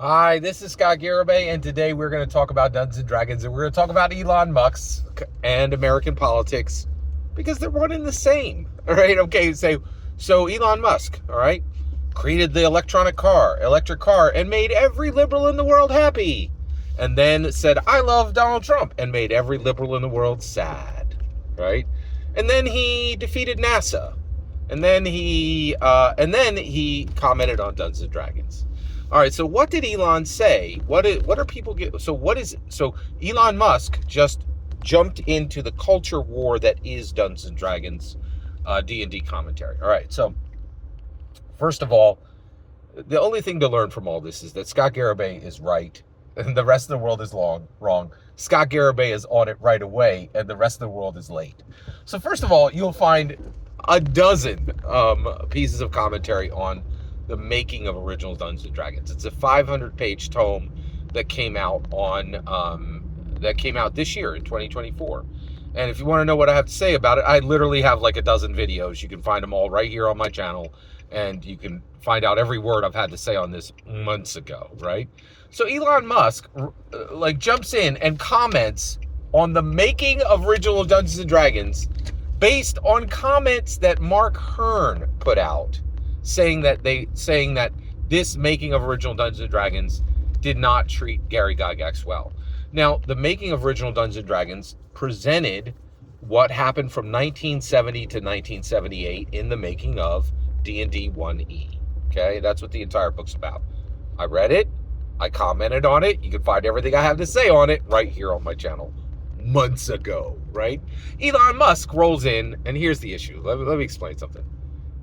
Hi, this is Scott Garibay, and today we're going to talk about Dungeons and Dragons, and we're going to talk about Elon Musk and American politics because they're one and the same. All right, okay, so Elon Musk, all right, created the electric car, and made every liberal in the world happy, and then said, "I love Donald Trump," and made every liberal in the world sad, right? And then he defeated NASA, and then he commented on Dungeons and Dragons. All right, so what did Elon say? What are people get? So Elon Musk just jumped into the culture war that is Dungeons and Dragons D&D commentary. All right, so first of all, the only thing to learn from all this is that Scott Garibay is right and the rest of the world is wrong. Scott Garibay is on it right away and the rest of the world is late. So first of all, you'll find a dozen pieces of commentary on the making of original Dungeons and Dragons. It's a 500-page tome that came out this year in 2024. And if you want to know what I have to say about it, I literally have like a dozen videos. You can find them all right here on my channel, and you can find out every word I've had to say on this months ago, right? So Elon Musk jumps in and comments on the making of original Dungeons and Dragons based on comments that Mark Hearn put out, saying that this making of original Dungeons and Dragons did not treat Gary Gygax well. Now, the making of original Dungeons and Dragons presented what happened from 1970 to 1978 in the making of D&D 1E. Okay, that's what the entire book's about. I read it, I commented on it. You can find everything I have to say on it right here on my channel months ago, right? Elon Musk rolls in, and here's the issue. Let me explain something.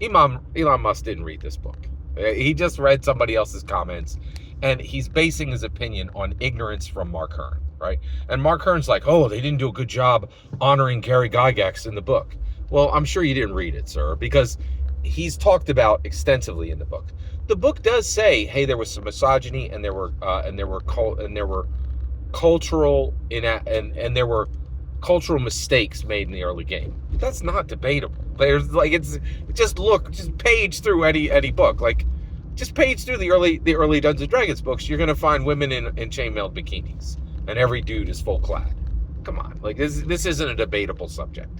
Elon Musk didn't read this book. He just read somebody else's comments, and he's basing his opinion on ignorance from Mark Hearn, right? And Mark Hearn's like, oh, they didn't do a good job honoring Gary Gygax in the book. Well, I'm sure you didn't read it, sir, because he's talked about extensively in the book. The book does say, hey, there was some misogyny, and there were cultural mistakes made in the early game. That's not debatable. There's just page through any book. Just page through the early Dungeons and Dragons books. You're gonna find women in chainmail bikinis, and every dude is full clad. Come on, this isn't a debatable subject.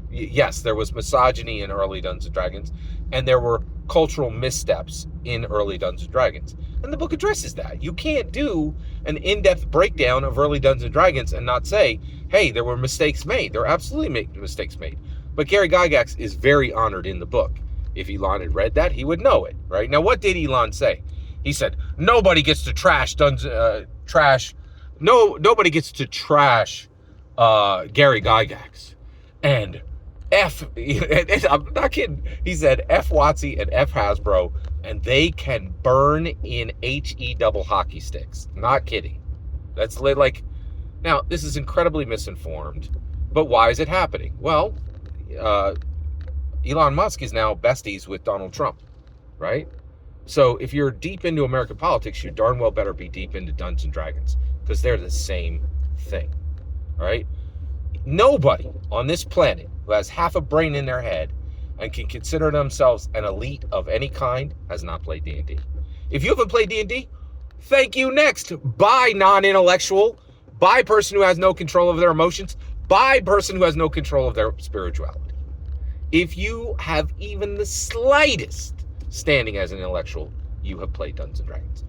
Yes, there was misogyny in early Dungeons and Dragons, and there were cultural missteps in early Dungeons and Dragons. And the book addresses that. You can't do an in-depth breakdown of early Dungeons and Dragons and not say, hey, there were mistakes made. There were absolutely mistakes made. But Gary Gygax is very honored in the book. If Elon had read that, he would know it, right? Now, what did Elon say? He said, nobody gets to nobody gets to trash Gary Gygax. And I'm not kidding. He said F WotC and F Hasbro, and they can burn in HE double hockey sticks. Not kidding. That's now, this is incredibly misinformed, but why is it happening? Well, Elon Musk is now besties with Donald Trump, right? So if you're deep into American politics, you darn well better be deep into Dungeons and Dragons, because they're the same thing, right? Nobody on this planet who has half a brain in their head and can consider themselves an elite of any kind has not played D&D. If you haven't played D&D, thank you next. Bye, non-intellectual. Bye, person who has no control of their emotions. Bye, person who has no control of their spirituality. If you have even the slightest standing as an intellectual, you have played Dungeons and Dragons.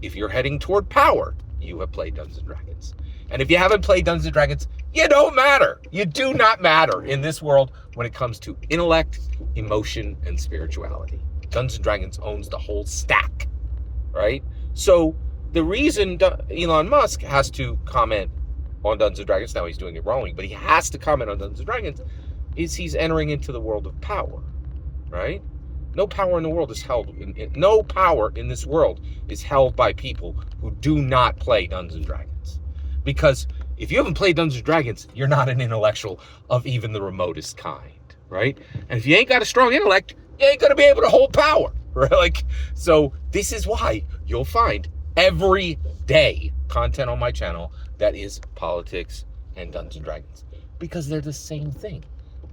If you're heading toward power, you have played Dungeons and Dragons. And if you haven't played Dungeons and Dragons, you don't matter. You do not matter in this world when it comes to intellect, emotion, and spirituality. Dungeons and Dragons owns the whole stack, right? So the reason Elon Musk has to comment on Dungeons and Dragons, now he's doing it wrongly, but he has to comment on Dungeons and Dragons, is he's entering into the world of power, right? No power in the world is held, no power in this world is held by people who do not play Dungeons and Dragons. Because if you haven't played Dungeons and Dragons, you're not an intellectual of even the remotest kind, right? And if you ain't got a strong intellect, you ain't gonna be able to hold power, right? So this is why you'll find every day content on my channel that is politics and Dungeons and Dragons, because they're the same thing.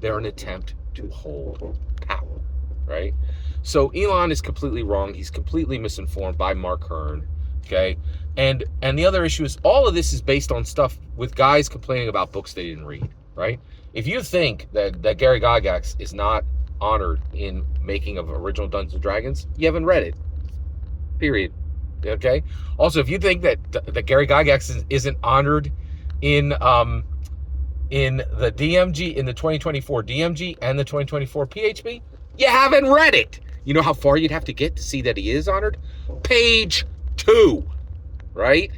They're an attempt to hold power, right? So Elon is completely wrong. He's completely misinformed by Mark Hearn. Okay, and the other issue is all of this is based on stuff with guys complaining about books they didn't read, right? If you think that Gary Gygax is not honored in making of original Dungeons and Dragons, you haven't read it. Period. Okay. Also, if you think that Gary Gygax isn't honored in the DMG, in the 2024 DMG and the 2024 PHB, you haven't read it. You know how far you'd have to get to see that he is honored? Page 2, right?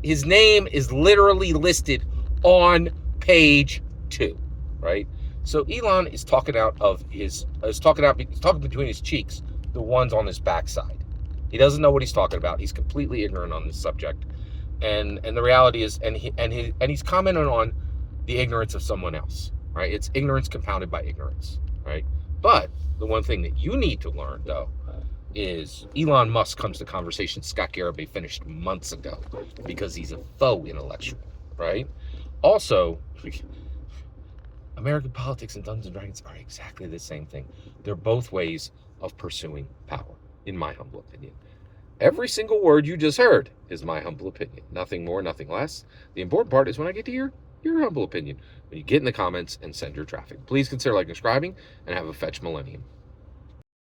His name is literally listed on page 2, right? So Elon is talking talking between his cheeks, the ones on his backside. He doesn't know what he's talking about. He's completely ignorant on this subject, and the reality is, and he's commenting on the ignorance of someone else, right? It's ignorance compounded by ignorance, right? But the one thing that you need to learn, though, is Elon Musk comes to conversation Scott Garibay finished months ago because he's a faux intellectual, right? Also, American politics and Dungeons and Dragons are exactly the same thing. They're both ways of pursuing power, in my humble opinion. Every single word you just heard is my humble opinion. Nothing more, nothing less. The important part is when I get to your humble opinion. When you get in the comments and send your traffic. Please consider liking and subscribing, and have a fetch millennium.